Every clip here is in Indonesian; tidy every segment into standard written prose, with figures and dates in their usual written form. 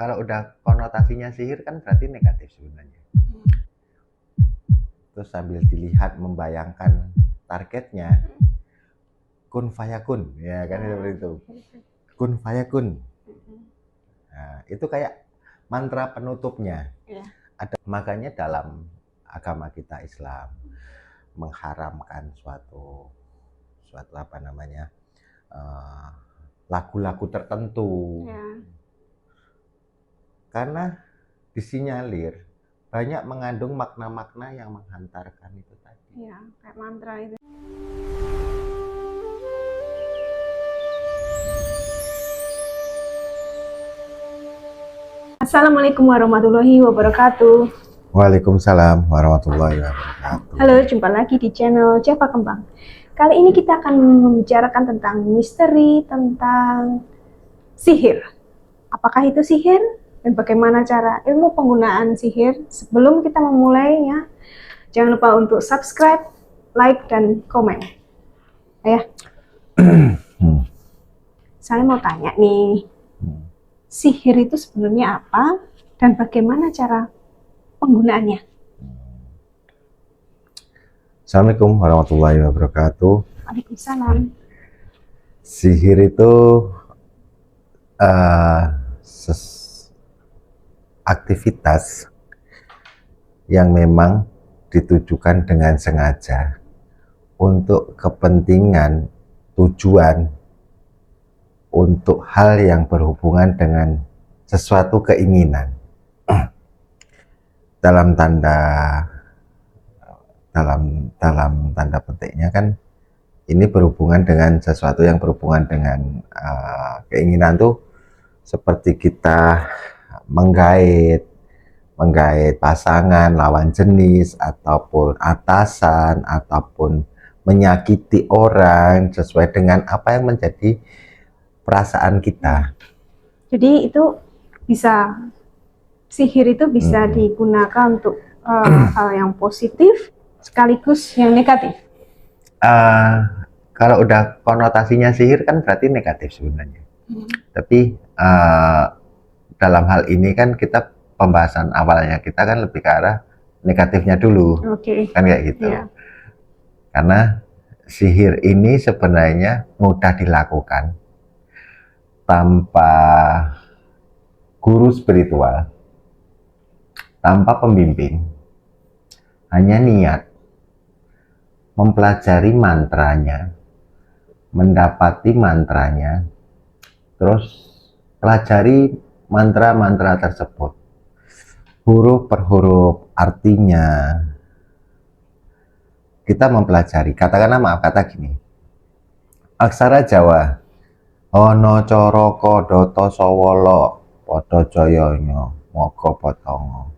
kalau udah konotasinya sihir kan berarti negatif sebenarnya. Terus sambil dilihat membayangkan targetnya, kun fayakun, ya kan seperti itu. Kun fayakun. Nah, itu kayak mantra penutupnya. Makanya dalam agama kita Islam mengharamkan suatu apa namanya lagu-lagu tertentu, karena disinyalir banyak mengandung makna-makna yang menghantarkan itu tadi. Ya, kayak mantra itu. Assalamualaikum warahmatullahi wabarakatuh. Waalaikumsalam warahmatullahi wabarakatuh. Halo, jumpa lagi di channel Java Kembang. Kali ini kita akan membicarakan tentang misteri tentang sihir. Apakah itu sihir dan bagaimana cara ilmu penggunaan sihir? Sebelum kita memulainya, jangan lupa untuk subscribe, like, dan komen. Ayah, saya mau tanya nih, sihir itu sebenarnya apa dan bagaimana cara penggunaannya? Assalamualaikum warahmatullahi wabarakatuh. Waalaikumsalam. Sihir itu aktivitas yang memang ditujukan dengan sengaja untuk kepentingan, tujuan, untuk hal yang berhubungan dengan sesuatu keinginan. Dalam tanda petiknya kan ini berhubungan dengan sesuatu yang berhubungan dengan keinginan tuh, seperti kita menggait pasangan, lawan jenis, ataupun atasan, ataupun menyakiti orang sesuai dengan apa yang menjadi perasaan kita. Jadi itu bisa, sihir itu bisa digunakan untuk hal yang positif sekaligus yang negatif. Kalau udah konotasinya sihir kan berarti negatif sebenarnya. Tapi dalam hal ini kan kita pembahasan awalnya kita kan lebih ke arah negatifnya dulu, kan kayak gitu. Karena sihir ini sebenarnya mudah dilakukan tanpa guru spiritual, tanpa pembimbing, hanya niat mempelajari mantranya, mendapati mantranya, terus pelajari mantra-mantra tersebut, huruf per huruf, artinya kita mempelajari. Katakanlah, maaf kata gini, aksara Jawa ono coro kodoto sowolo podo joyonyo moko potongo.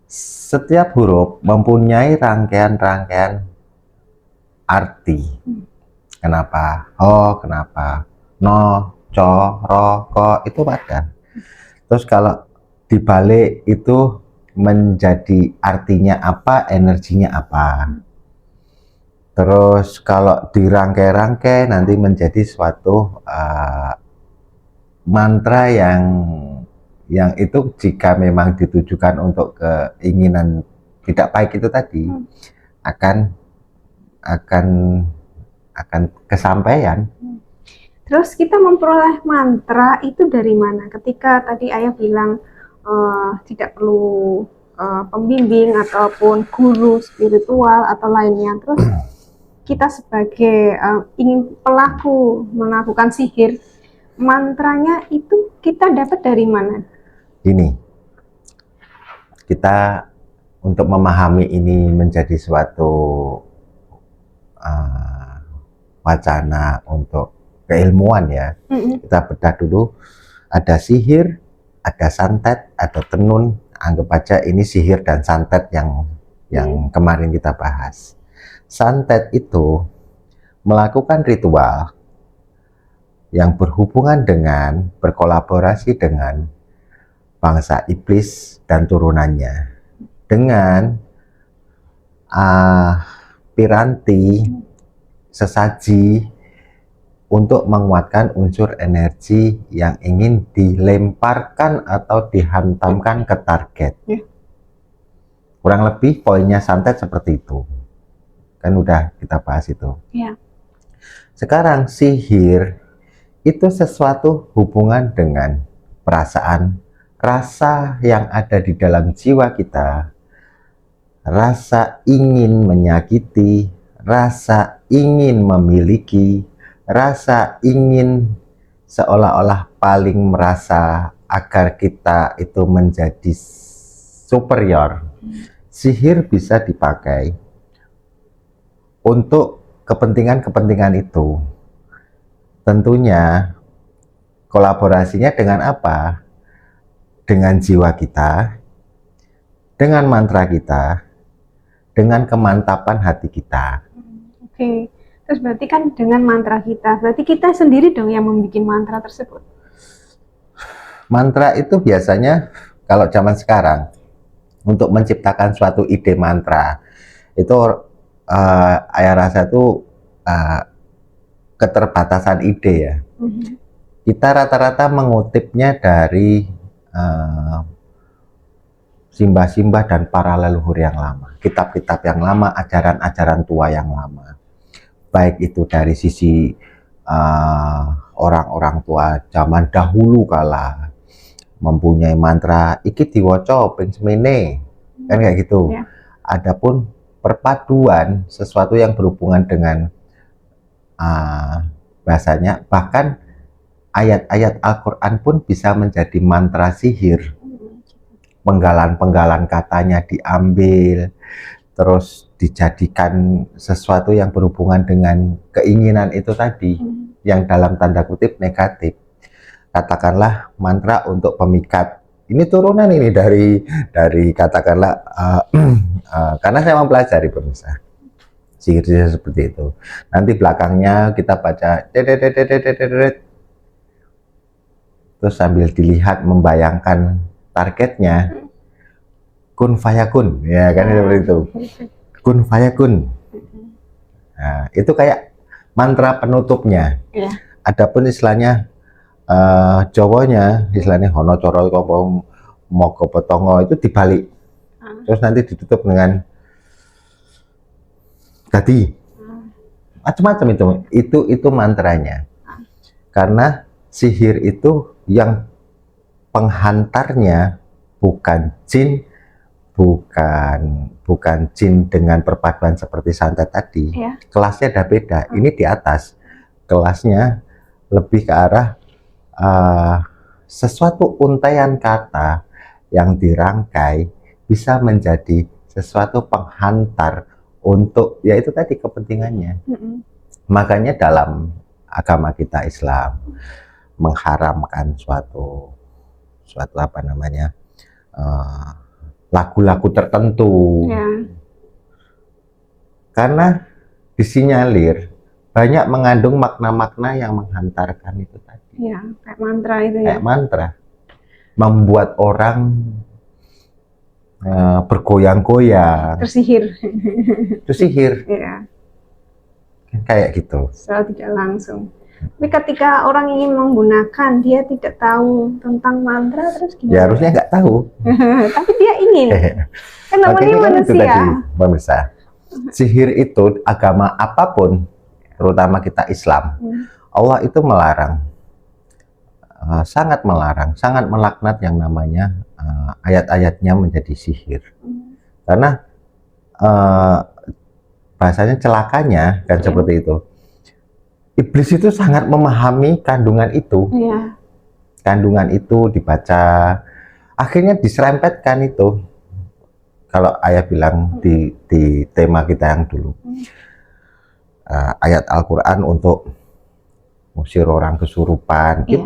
Setiap huruf mempunyai rangkaian arti. Kenapa ho, kenapa no, co, ro, ko, itu pada. Terus kalau dibalik itu menjadi artinya apa, energinya apa. Terus kalau dirangkai-rangkai nanti menjadi suatu mantra yang itu jika memang ditujukan untuk keinginan tidak baik itu tadi akan kesampaian. Terus kita memperoleh mantra itu dari mana? Ketika tadi ayah bilang tidak perlu pembimbing ataupun guru spiritual atau lainnya, terus kita sebagai ingin pelaku melakukan sihir, mantranya itu kita dapat dari mana? Ini kita untuk memahami ini menjadi suatu wacana untuk keilmuan ya. Kita bedah dulu, ada sihir, ada santet, ada tenun. Anggap aja ini sihir dan santet yang kemarin kita bahas. Santet itu melakukan ritual yang berhubungan dengan, berkolaborasi dengan bangsa iblis dan turunannya, dengan piranti, sesaji untuk menguatkan unsur energi yang ingin dilemparkan atau dihantamkan ke target. Ya. Kurang lebih poinnya santet seperti itu. Kan udah kita bahas itu. Ya. Sekarang sihir itu sesuatu hubungan dengan perasaan, rasa yang ada di dalam jiwa kita, rasa ingin menyakiti, rasa ingin memiliki, rasa ingin seolah-olah paling merasa agar kita itu menjadi superior. Sihir bisa dipakai untuk kepentingan-kepentingan itu. Tentunya kolaborasinya dengan apa? Dengan jiwa kita, dengan mantra kita, dengan kemantapan hati kita. Oke. Terus berarti kan dengan mantra kita, berarti kita sendiri dong yang membuat mantra tersebut. Mantra itu biasanya kalau zaman sekarang untuk menciptakan suatu ide mantra itu ayah rasa itu keterbatasan ide ya. Kita rata-rata mengutipnya dari simbah-simbah dan para leluhur yang lama, kitab-kitab yang lama, ajaran-ajaran tua yang lama. Baik itu dari sisi orang-orang tua zaman dahulu kala mempunyai mantra iki diwaca ping semene, kan kayak gitu. Ya. Adapun perpaduan sesuatu yang berhubungan dengan bahasanya, bahkan ayat-ayat Al-Quran pun bisa menjadi mantra sihir. Penggalan-penggalan katanya diambil, terus dijadikan sesuatu yang berhubungan dengan keinginan itu tadi, yang dalam tanda kutip negatif. Katakanlah mantra untuk pemikat. Ini turunan ini dari katakanlah karena saya mempelajari pemirsa sihir seperti itu. Nanti belakangnya kita baca terus sambil dilihat membayangkan targetnya kun fayakun, ya kan seperti itu. Kun fayakun. Nah, itu kayak mantra penutupnya. Ya. Adapun istilahnya Jawanya istilahnya hono coro kopong mogo petongo itu dibalik, terus nanti ditutup dengan tadi macam-macam itu mantranya. Karena sihir itu yang penghantarnya bukan jin, bukan jin dengan perpaduan seperti santet tadi. Ya. Kelasnya ada beda. Ini di atas kelasnya lebih ke arah sesuatu untaian kata yang dirangkai bisa menjadi sesuatu penghantar untuk yaitu tadi kepentingannya. Makanya dalam agama kita Islam mengharamkan suatu apa namanya lagu-lagu tertentu. Ya. Karena disinyalir banyak mengandung makna-makna yang menghantarkan itu tadi. Ya, kayak mantra itu ya. Kayak mantra, membuat orang bergoyang-goyang. Tersihir. Itu sihir. Ya. Kayak gitu. Secara tidak langsung. Tapi ketika orang ingin menggunakan, dia tidak tahu tentang mantra, terus gimana? Ya harusnya nggak tahu. Tapi dia ingin. Kan namanya Makanya kan itu manusia. tadi, pemirsa. Sihir itu agama apapun, terutama kita Islam, Allah itu melarang. Sangat melarang, sangat melaknat yang namanya ayat-ayatnya menjadi sihir. Karena bahasanya celakanya kan seperti itu. Iblis itu sangat memahami kandungan itu. Ya. Kandungan itu dibaca, akhirnya diserempetkan itu. Kalau ayah bilang di tema kita yang dulu, ayat Al-Quran untuk mengusir orang kesurupan, Ya.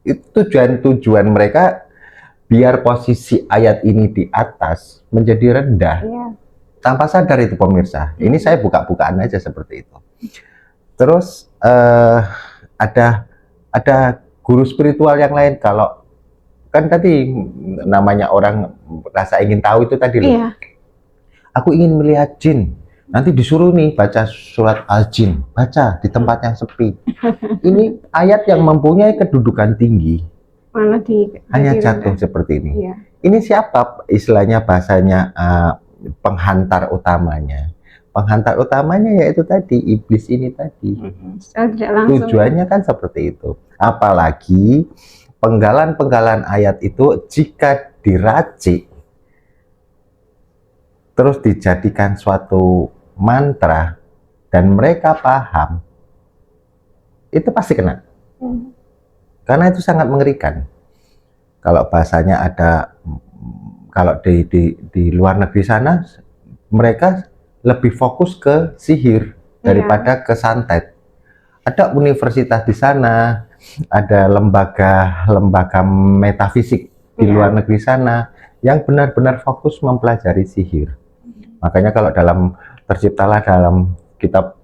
itu tujuan mereka biar posisi ayat ini di atas menjadi rendah. Ya. Tanpa sadar itu pemirsa. Ini saya buka-bukaan aja seperti itu. Terus ada guru spiritual yang lain. Kalau kan tadi namanya orang rasa ingin tahu itu tadi loh. Iya. Aku ingin melihat jin. Nanti disuruh nih baca surat Al-Jin, baca di tempat yang sepi. Ini ayat yang mempunyai kedudukan tinggi, Malah hanya jadi jatuh rendah. seperti ini. Iya. Ini siapa istilahnya bahasanya penghantar utamanya? Penghantar utamanya yaitu tadi iblis ini tadi. Secara tidak langsung. Tujuannya kan seperti itu. Apalagi penggalan-penggalan ayat itu jika diracik terus dijadikan suatu mantra dan mereka paham, itu pasti kena. Karena itu sangat mengerikan. Kalau bahasanya ada, kalau di luar negeri sana mereka lebih fokus ke sihir daripada ke santet. Ada universitas di sana, ada lembaga metafisik di luar negeri sana yang benar-benar fokus mempelajari sihir. Makanya kalau terciptalah dalam kitab,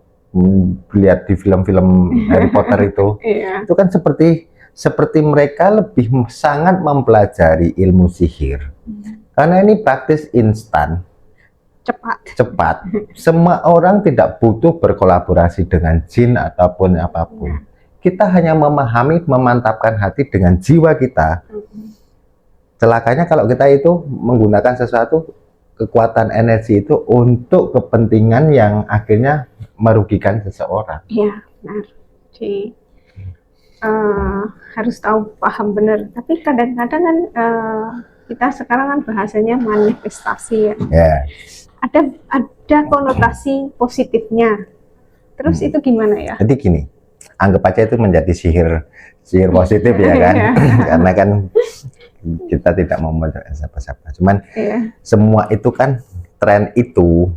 lihat di film-film Harry Potter itu, itu kan seperti mereka lebih sangat mempelajari ilmu sihir. Karena ini praktis instan, cepat. Semua orang tidak butuh berkolaborasi dengan jin ataupun apapun. Kita hanya memahami, memantapkan hati dengan jiwa kita. Celakanya kalau kita itu menggunakan sesuatu, kekuatan energi itu untuk kepentingan yang akhirnya merugikan seseorang. Iya, benar. Jadi harus tahu, paham benar. Tapi kadang-kadang kan kita sekarang kan bahasanya manifestasi ya. Ada konotasi positifnya. Terus itu gimana ya? Jadi gini, anggap aja itu menjadi sihir positif ya kan? Karena kan kita tidak mau membenarkan siapa-siapa. Cuman semua itu kan tren itu.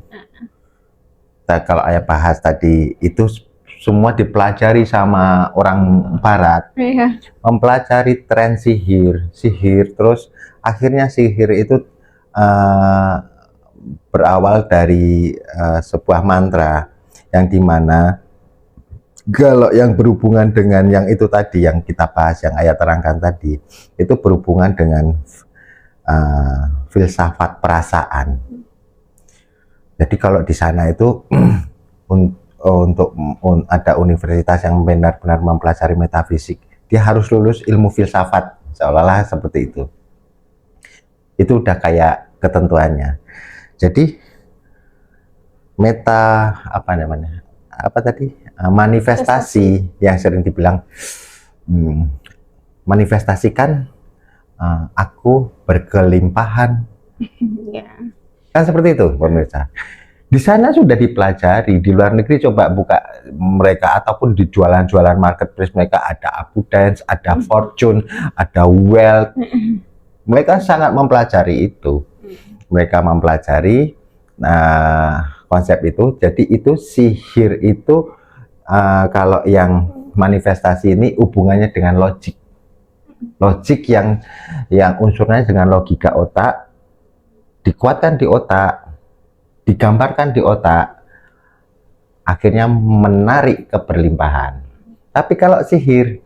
Kalau ayah bahas tadi itu semua dipelajari sama orang Barat. Mempelajari tren sihir, terus akhirnya sihir itu berawal dari sebuah mantra yang dimana kalau yang berhubungan dengan yang itu tadi yang kita bahas, yang ayat terangkan tadi, itu berhubungan dengan filsafat perasaan. Jadi kalau di sana itu untuk ada universitas yang benar-benar mempelajari metafisik, dia harus lulus ilmu filsafat, seolah-olah seperti itu. Itu udah kayak ketentuannya. Jadi manifestasi yang sering dibilang manifestasikan aku berkelimpahan. Kan seperti itu pemirsa. Di sana sudah dipelajari. Di luar negeri coba buka mereka ataupun di jualan-jualan marketplace mereka ada abundance, ada fortune, ada wealth. Mereka sangat mempelajari itu. Mereka mempelajari konsep itu. Jadi itu sihir itu kalau yang manifestasi ini hubungannya dengan logik yang unsurnya dengan logika otak, dikuatkan di otak, digambarkan di otak, akhirnya menarik keberlimpahan. Tapi kalau sihir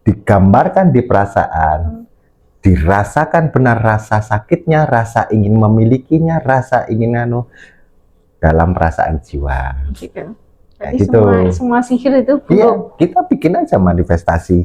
digambarkan di perasaan, dirasakan benar rasa sakitnya, rasa ingin memilikinya, rasa ingin dalam perasaan jiwa. Jadi gitu. Semua sihir itu buruk. Iya, kita bikin aja manifestasi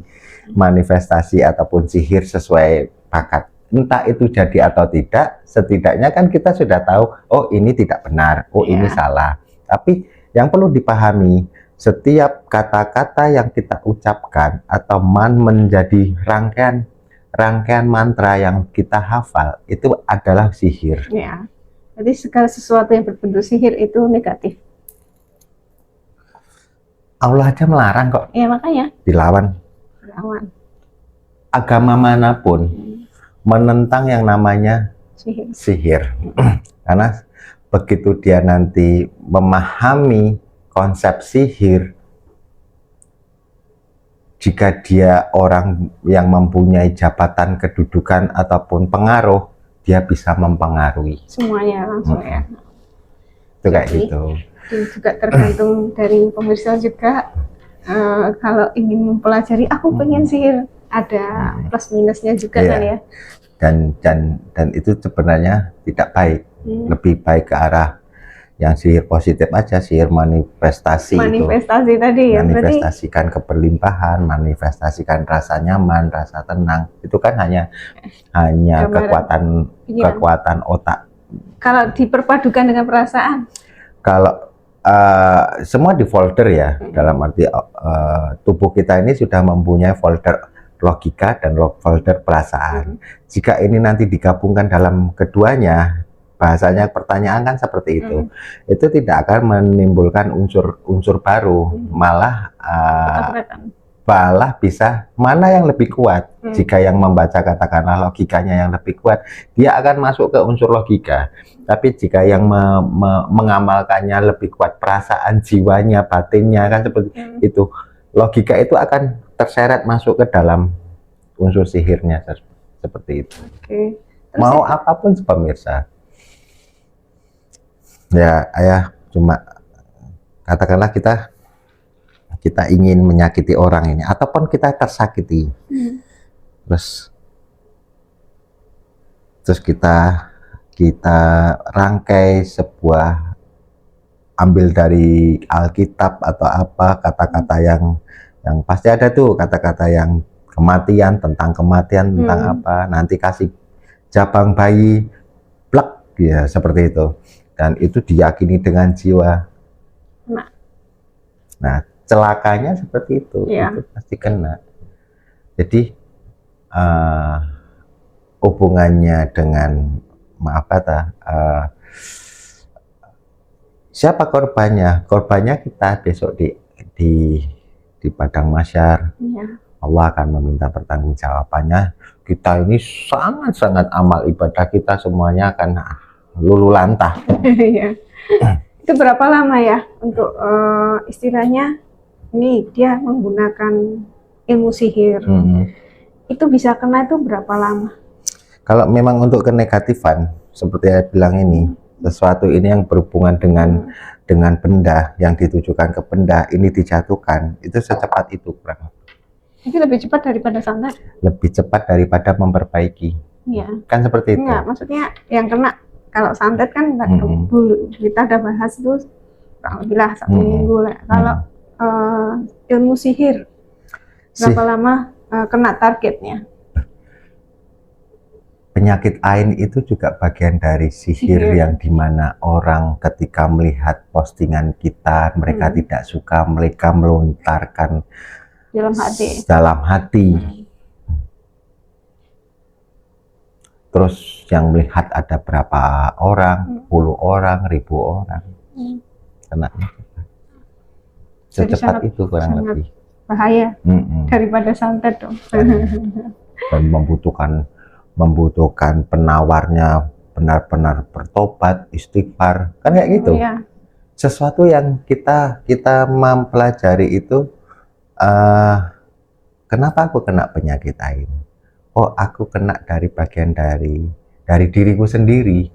ataupun sihir sesuai bakat. Entah itu jadi atau tidak, setidaknya kan kita sudah tahu, oh ini tidak benar, oh ini salah. Tapi yang perlu dipahami, setiap kata-kata yang kita ucapkan atau menjadi rangkaian mantra yang kita hafal, itu adalah sihir. Ya. Jadi segala sesuatu yang berbentuk sihir itu negatif. Allah aja melarang kok. Iya, makanya. Dilawan. Agama manapun menentang yang namanya sihir. Karena begitu dia nanti memahami konsep sihir, jika dia orang yang mempunyai jabatan, kedudukan ataupun pengaruh, dia bisa mempengaruhi semuanya langsung ya. Itu kayak gitu. Juga tergantung dari pemirsa juga. Kalau ingin mempelajari, aku pengen sihir, ada plus minusnya juga kan ya. Dan itu sebenarnya tidak baik. Lebih baik ke arah yang sihir positif aja, sihir manifestasi Manifestasi itu. tadi ya, berarti Manifestasikan keberlimpahan, manifestasikan rasa nyaman, rasa tenang. Itu kan hanya gambaran pikiran. kekuatan otak. Kalau diperpadukan dengan perasaan, Kalau semua di folder ya, dalam arti tubuh kita ini sudah mempunyai folder logika dan folder perasaan. Jika ini nanti digabungkan dalam keduanya, bahasanya pertanyaan kan seperti itu. Itu tidak akan menimbulkan unsur baru, malah bisa mana yang lebih kuat. Jika yang membaca katakanlah logikanya yang lebih kuat, dia akan masuk ke unsur logika. Tapi jika yang mengamalkannya lebih kuat, perasaan jiwanya, batinnya kan seperti itu, logika itu akan terseret masuk ke dalam unsur sihirnya seperti itu. Mau apapun pemirsa. Ya, ayah cuma katakanlah kita ingin menyakiti orang ini, ataupun kita tersakiti, terus kita rangkai sebuah, ambil dari Alkitab atau apa, kata-kata yang pasti ada tuh, kata-kata yang kematian, tentang apa, nanti kasih jabang bayi, plek, ya seperti itu, dan itu diyakini dengan jiwa. Nah, celakanya seperti itu, itu pasti kena. Jadi hubungannya dengan siapa korbannya? Korbannya kita besok di padang mahsyar. Allah akan meminta pertanggungjawabannya. Kita ini sangat-sangat amal ibadah kita semuanya akan luluh lantah. Itu berapa lama ya untuk istilahnya ini dia menggunakan ilmu sihir, itu bisa kena itu berapa lama? Kalau memang untuk kenegatifan seperti saya bilang ini, sesuatu ini yang berhubungan dengan benda, yang ditujukan ke benda ini dijatuhkan, itu secepat itu kurang. Itu lebih cepat daripada santet? Lebih cepat daripada memperbaiki. Kan seperti itu. Enggak, maksudnya yang kena kalau santet kan dulu kita udah bahas itu kurang lebih lah 1 minggu lah. Kalau ilmu sihir berapa lama kena targetnya? Penyakit ain itu juga bagian dari sihir yang dimana orang ketika melihat postingan kita, mereka tidak suka, mereka melontarkan dalam hati. Terus yang melihat ada berapa orang, 10 orang, 1000 orang, kena secepat itu kurang lebih. Bahaya daripada santet dong. Dan membutuhkan penawarnya benar-benar bertobat, istighfar, kan kayak gitu. Sesuatu yang kita mempelajari itu, kenapa aku kena penyakit ain? Oh, aku kena dari bagian dari diriku sendiri,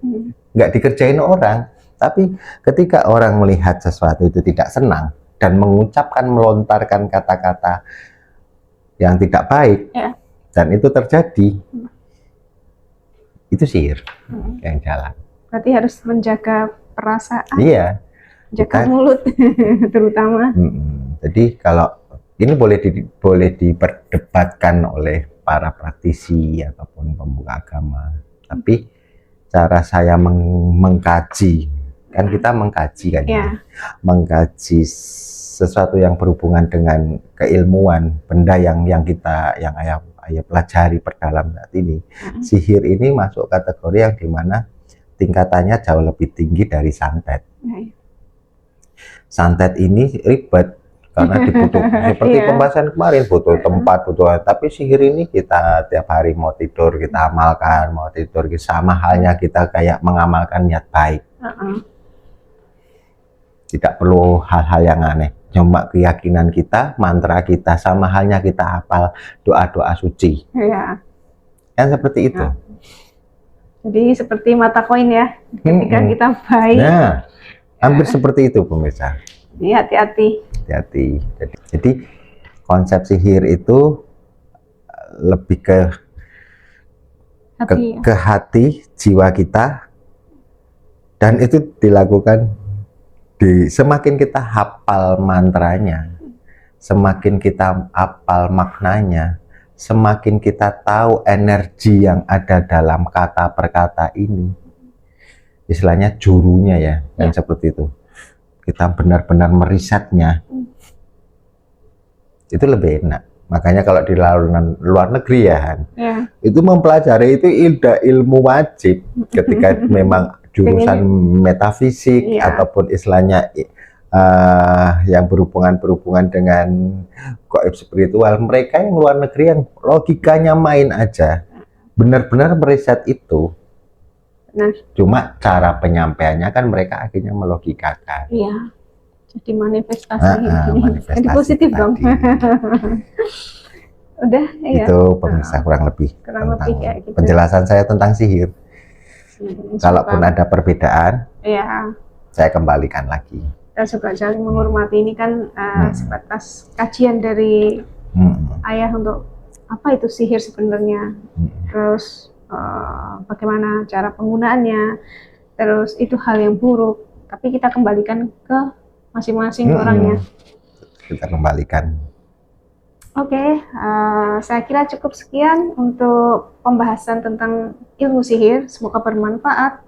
nggak dikerjain orang. Tapi ketika orang melihat sesuatu itu tidak senang dan melontarkan kata-kata yang tidak baik, dan itu terjadi, itu sihir yang jalan. Berarti harus menjaga perasaan. Iya. Jaga mulut terutama. Jadi kalau ini boleh diperdebatkan oleh para praktisi ataupun pemuka agama. Tapi cara saya mengkaji, kan kita mengkaji kan, mengkaji sesuatu yang berhubungan dengan keilmuan, benda yang ayah pelajari perdalam saat ini. Sihir ini masuk kategori yang dimana tingkatannya jauh lebih tinggi dari santet. Santet ini ribet karena dibutuhkan seperti pembahasan kemarin, butuh tempat, tapi sihir ini kita tiap hari mau tidur kita amalkan, mau tidur sama halnya kita kayak mengamalkan niat baik. Tidak perlu hal-hal yang aneh, cuma keyakinan kita, mantra kita, sama halnya kita hafal doa-doa suci. Kan seperti itu. Jadi seperti mata koin ya, ketika kita baik. Nah, hampir seperti itu pemirsa. Ini hati-hati. Hati-hati. Jadi konsep sihir itu lebih ke hati jiwa kita, dan itu dilakukan Semakin kita hafal mantranya, semakin kita hafal maknanya, semakin kita tahu energi yang ada dalam kata per kata ini. Istilahnya jurunya ya, yang seperti itu. Kita benar-benar merisetnya. Itu lebih enak. Makanya kalau di luar negeri ya, itu mempelajari itu ilmu wajib ketika memang jurusan metafisik ataupun istilahnya yang berhubungan dengan gaib spiritual. Mereka yang luar negeri yang logikanya main aja, benar-benar meriset itu. Cuma cara penyampaiannya kan mereka akhirnya melogikakan. Iya. Jadi manifestasi, jadi positif dong. Udah ya. Itu pemirsa kurang lebih kayak gitu. Penjelasan saya tentang sihir. Kalaupun ada perbedaan, saya kembalikan lagi. Kita juga saling menghormati. Ini kan sebatas kajian dari ayah untuk apa itu sihir sebenarnya, terus bagaimana cara penggunaannya, terus itu hal yang buruk. Tapi kita kembalikan ke masing-masing orangnya. Kita kembalikan. Oke, saya kira cukup sekian untuk pembahasan tentang ilmu sihir. Semoga bermanfaat.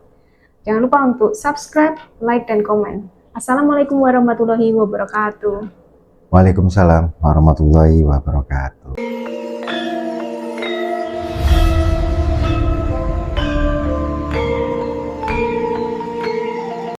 Jangan lupa untuk subscribe, like, dan komen. Assalamualaikum warahmatullahi wabarakatuh. Waalaikumsalam warahmatullahi wabarakatuh.